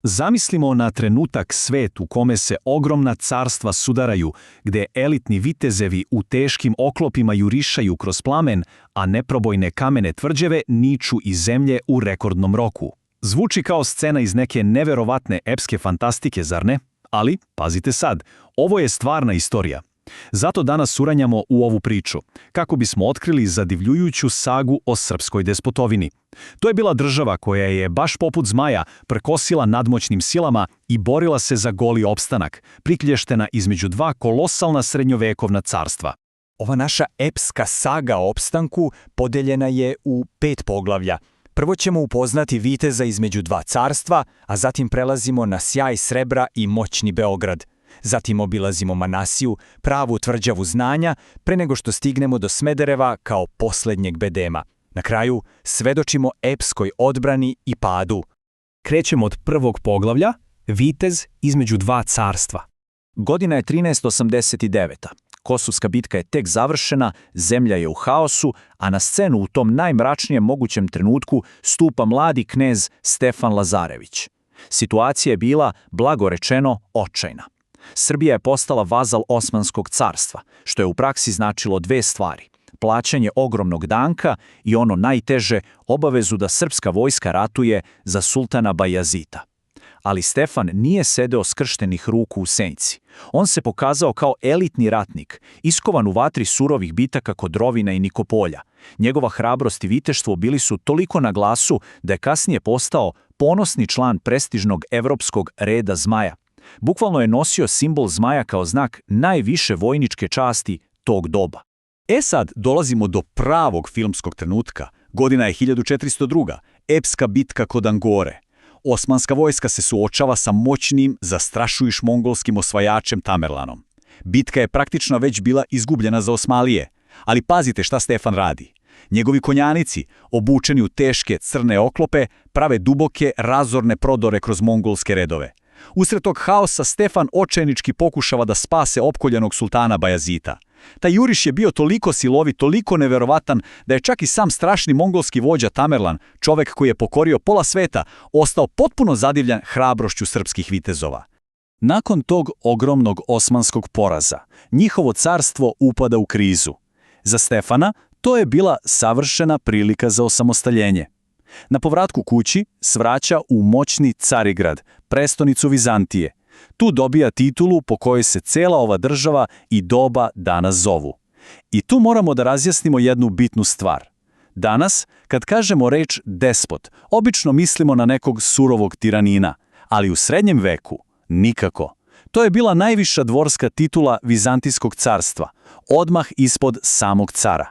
Zamislimo na trenutak svet u kome se ogromna carstva sudaraju, gde elitni vitezevi u teškim oklopima jurišaju kroz plamen, a neprobojne kamene tvrđave niču iz zemlje u rekordnom roku. Zvuči kao scena iz neke neverovatne epske fantastike, zar ne? Ali, pazite sad, ovo je stvarna istorija. Zato danas uranjamo u ovu priču, kako bismo otkrili zadivljujuću sagu o srpskoj despotovini. To je bila država koja je, baš poput zmaja, prkosila nadmoćnim silama i borila se za goli opstanak, priklještena između dva kolosalna srednjovekovna carstva. Ova naša epska saga o opstanku podeljena je u 5 poglavlja. Prvo ćemo upoznati viteza između dva carstva, a zatim prelazimo na sjaj srebra i moćni Beograd. Zatim obilazimo Manasiju, pravu tvrđavu znanja, pre nego što stignemo do Smedereva kao posljednjeg bedema. Na kraju svedočimo epskoj odbrani i padu. Krećemo od prvog poglavlja, vitez između dva carstva. Godina je 1389. Kosovska bitka je tek završena, zemlja je u haosu, a na scenu u tom najmračnijem mogućem trenutku stupa mladi knez Stefan Lazarević. Situacija je bila, blago rečeno, očajna. Srbija je postala vazal Osmanskog carstva, što je u praksi značilo 2 stvari. Plaćanje ogromnog danka i ono najteže, obavezu da srpska vojska ratuje za sultana Bajazita. Ali Stefan nije sedeo skrštenih ruku u senci. On se pokazao kao elitni ratnik, iskovan u vatri surovih bitaka kod Rovina i Nikopolja. Njegova hrabrost i viteštvo bili su toliko na glasu da je kasnije postao ponosni član prestižnog evropskog reda zmaja. Bukvalno je nosio simbol zmaja kao znak najviše vojničke časti tog doba. Sad dolazimo do pravog filmskog trenutka. Godina je 1402. Epska bitka kod Angore. Osmanska vojska se suočava sa moćnim, zastrašujuć mongolskim osvajačem Tamerlanom. Bitka je praktično već bila izgubljena za Osmalije. Ali pazite šta Stefan radi. Njegovi konjanici, obučeni u teške crne oklope, prave duboke, razorne prodore kroz mongolske redove. Usred tog haosa Stefan očajnički pokušava da spase opkoljenog sultana Bajazita. Taj juriš je bio toliko silovit, toliko neverovatan da je čak i sam strašni mongolski vođa Tamerlan, čovek koji je pokorio pola sveta, ostao potpuno zadivljan hrabrošću srpskih vitezova. Nakon tog ogromnog osmanskog poraza, njihovo carstvo upada u krizu. Za Stefana to je bila savršena prilika za osamostaljenje. Na povratku kući svraća u moćni Carigrad, prestonicu Vizantije. Tu dobija titulu po kojoj se cela ova država i doba danas zovu. I tu moramo da razjasnimo jednu bitnu stvar. Danas, kad kažemo reč despot, obično mislimo na nekog surovog tiranina, ali u srednjem veku nikako. To je bila najviša dvorska titula Vizantijskog carstva, odmah ispod samog cara.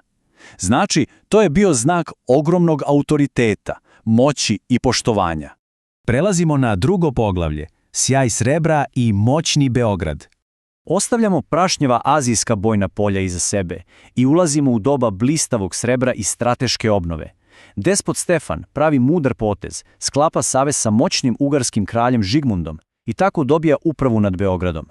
Znači, to je bio znak ogromnog autoriteta, moći i poštovanja. Prelazimo na drugo poglavlje, sjaj srebra i moćni Beograd. Ostavljamo prašnjeva azijska bojna polja iza sebe i ulazimo u doba blistavog srebra i strateške obnove. Despot Stefan pravi mudar potez, sklapa savez sa moćnim ugarskim kraljem Žigmundom i tako dobija upravu nad Beogradom.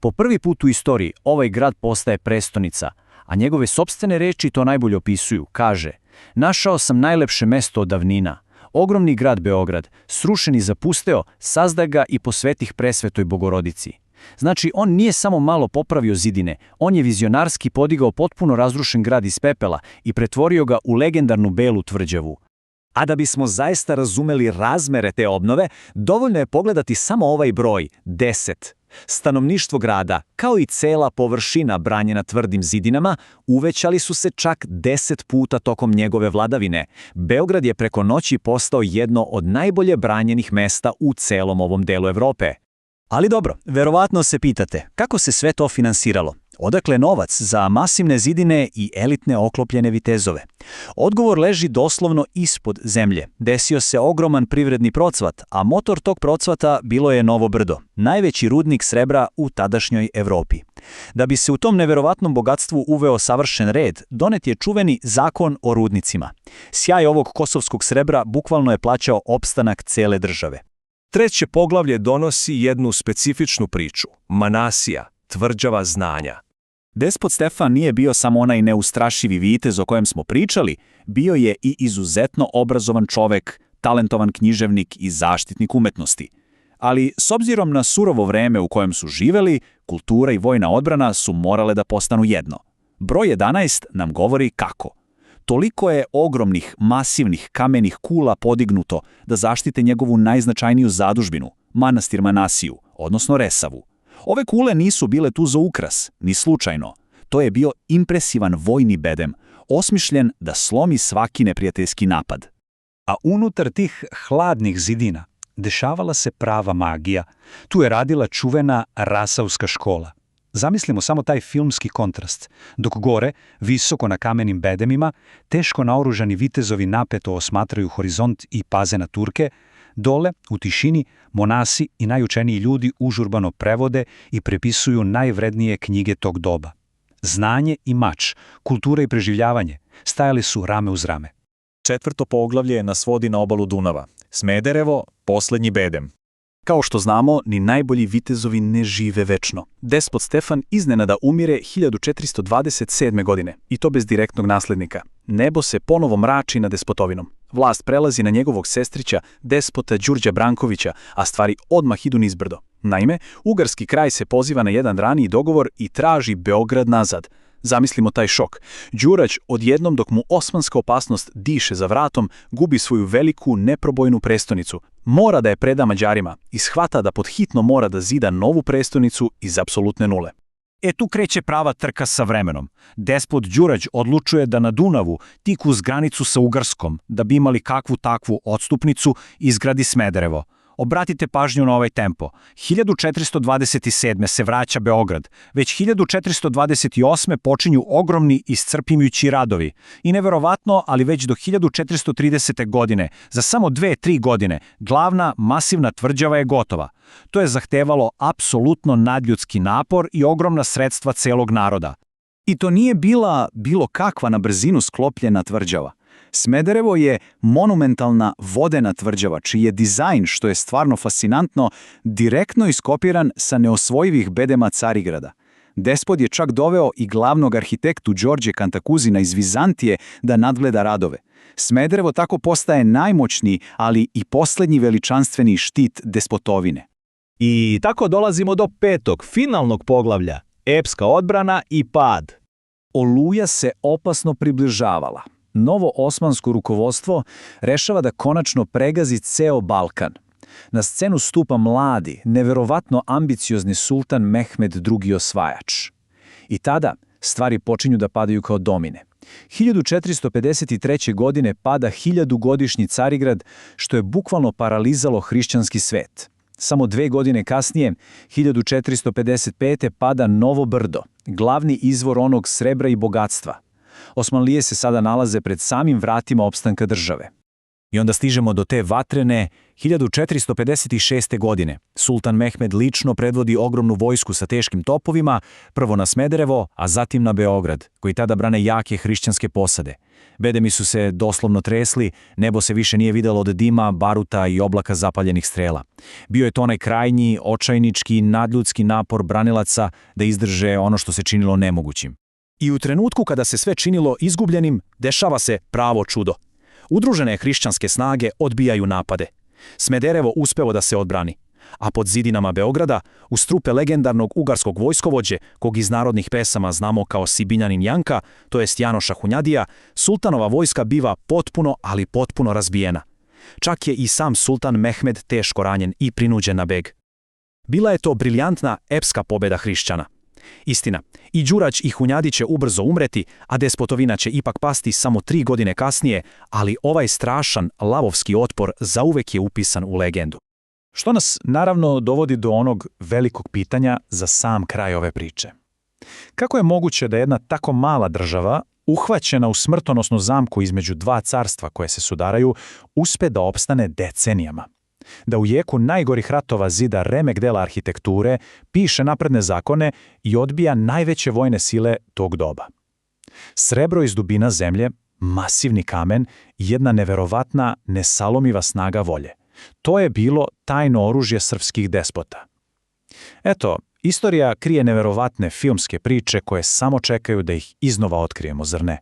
Po prvi put u istoriji ovaj grad postaje prestonica, a njegove sopstvene reči to najbolje opisuju. Kaže: našao sam najlepše mesto od davnina. Ogromni grad Beograd, srušen i zapusteo, sazda ga i posvetih presvetoj Bogorodici. Znači, on nije samo malo popravio zidine, on je vizionarski podigao potpuno razrušen grad iz pepela i pretvorio ga u legendarnu Belu tvrđavu. A da bismo zaista razumeli razmere te obnove, dovoljno je pogledati samo ovaj broj, 10. Stanovništvo grada, kao i cela površina branjena tvrdim zidinama, uvećali su se čak 10 puta tokom njegove vladavine. Beograd je preko noći postao jedno od najbolje branjenih mesta u celom ovom delu Evrope. Ali dobro, verovatno se pitate, kako se sve to finansiralo? Odakle novac za masivne zidine i elitne oklopljene vitezove? Odgovor leži doslovno ispod zemlje. Desio se ogroman privredni procvat, a motor tog procvata bilo je Novo Brdo, najveći rudnik srebra u tadašnjoj Evropi. Da bi se u tom neverovatnom bogatstvu uveo savršen red, donet je čuveni zakon o rudnicima. Sjaj ovog kosovskog srebra bukvalno je plaćao opstanak cele države. Treće poglavlje donosi jednu specifičnu priču, Manasija, tvrđava znanja. Despot Stefan nije bio samo onaj neustrašivi vitez o kojem smo pričali, bio je i izuzetno obrazovan čovek, talentovan književnik i zaštitnik umetnosti. Ali s obzirom na surovo vreme u kojem su živeli, kultura i vojna odbrana su morale da postanu jedno. Broj 11 nam govori kako. Toliko je ogromnih, masivnih kamenih kula podignuto da zaštite njegovu najznačajniju zadužbinu, manastir Manasiju, odnosno Resavu. Ove kule nisu bile tu za ukras, ni slučajno. To je bio impresivan vojni bedem, osmišljen da slomi svaki neprijateljski napad. A unutar tih hladnih zidina dešavala se prava magija. Tu je radila čuvena Rasavska škola. Zamislimo samo taj filmski kontrast. Dok gore, visoko na kamenim bedemima, teško naoružani vitezovi napeto osmatraju horizont i paze na Turke, dole, u tišini, monasi i najučeniji ljudi užurbano prevode i prepisuju najvrednije knjige tog doba. Znanje i mač, kultura i preživljavanje stajali su rame uz rame. 4. poglavlje nas vodi na obalu Dunava. Smederevo, poslednji bedem. Kao što znamo, ni najbolji vitezovi ne žive večno. Despot Stefan iznenada umire 1427. godine, i to bez direktnog naslednika. Nebo se ponovo mrači nad despotovinom. Vlast prelazi na njegovog sestrića, despota Đurđa Brankovića, a stvari odmah idu nizbrdo. Naime, ugarski kraj se poziva na jedan raniji dogovor i traži Beograd nazad. Zamislimo taj šok. Đurać odjednom dok mu osmanska opasnost diše za vratom, gubi svoju veliku, neprobojnu prestonicu. Mora da je preda Mađarima i shvata da podhitno mora da zida novu prestonicu iz apsolutne nule. Tu kreće prava trka sa vremenom. Despot Đurać odlučuje da na Dunavu, tik uz granicu sa Ugarskom, da bi imali kakvu takvu odstupnicu, izgradi Smederevo. Obratite pažnju na ovaj tempo. 1427. se vraća Beograd, već 1428. počinju ogromni iscrpljujući radovi. I neverovatno, ali već do 1430. godine, za samo 2-3 godine, glavna masivna tvrđava je gotova. To je zahtevalo apsolutno nadljudski napor i ogromna sredstva celog naroda. I to nije bila bilo kakva na brzinu sklopljena tvrđava. Smederevo je monumentalna vodena tvrđava, čiji je dizajn, što je stvarno fascinantno, direktno iskopiran sa neosvojivih bedema Carigrada. Despot je čak doveo i glavnog arhitektu Đorđe Kantakuzina iz Vizantije da nadgleda radove. Smederevo tako postaje najmoćniji, ali i posljednji veličanstveni štit despotovine. I tako dolazimo do 5. finalnog poglavlja, epska odbrana i pad. Oluja se opasno približavala. Novo osmansko rukovodstvo rešava da konačno pregazi ceo Balkan. Na scenu stupa mladi, neverovatno ambiciozni sultan Mehmed II. Osvajač. I tada stvari počinju da padaju kao domine. 1453. godine pada 1000-godišnji Carigrad, što je bukvalno paralizalo hrišćanski svet. Samo 2 godine kasnije, 1455. pada Novo Brdo, glavni izvor onog srebra i bogatstva. Osmanlije se sada nalaze pred samim vratima opstanka države. I onda stižemo do te vatrene 1456. godine. Sultan Mehmed lično predvodi ogromnu vojsku sa teškim topovima, prvo na Smederevo, a zatim na Beograd, koji tada brane jake hrišćanske posade. Bedemi su se doslovno tresli, nebo se više nije videlo od dima, baruta i oblaka zapaljenih strela. Bio je to onaj krajnji, očajnički, nadljudski napor branilaca da izdrže ono što se činilo nemogućim. I u trenutku kada se sve činilo izgubljenim, dešava se pravo čudo. Udružene hrišćanske snage odbijaju napade. Smederevo uspeo da se odbrani. A pod zidinama Beograda, uz trupe legendarnog ugarskog vojskovođe, kog iz narodnih pesama znamo kao Sibinjanin Janka, to jest Janoša Hunjadija, sultanova vojska biva potpuno, ali potpuno razbijena. Čak je i sam sultan Mehmed teško ranjen i prinuđen na beg. Bila je to briljantna epska pobeda hrišćana. Istina, i Đurać i Hunjadi će ubrzo umreti, a despotovina će ipak pasti samo 3 godine kasnije, ali ovaj strašan lavovski otpor zauvek je upisan u legendu. Što nas naravno dovodi do onog velikog pitanja za sam kraj ove priče. Kako je moguće da jedna tako mala država, uhvaćena u smrtonosnu zamku između 2 carstva koje se sudaraju, uspe da opstane decenijama? Da u jeku najgorih ratova zida remek dela arhitekture, piše napredne zakone i odbija najveće vojne sile tog doba. Srebro iz dubina zemlje, masivni kamen i jedna neverovatna, nesalomiva snaga volje. To je bilo tajno oružje srpskih despota. Eto, istorija krije neverovatne filmske priče koje samo čekaju da ih iznova otkrijemo, zar ne?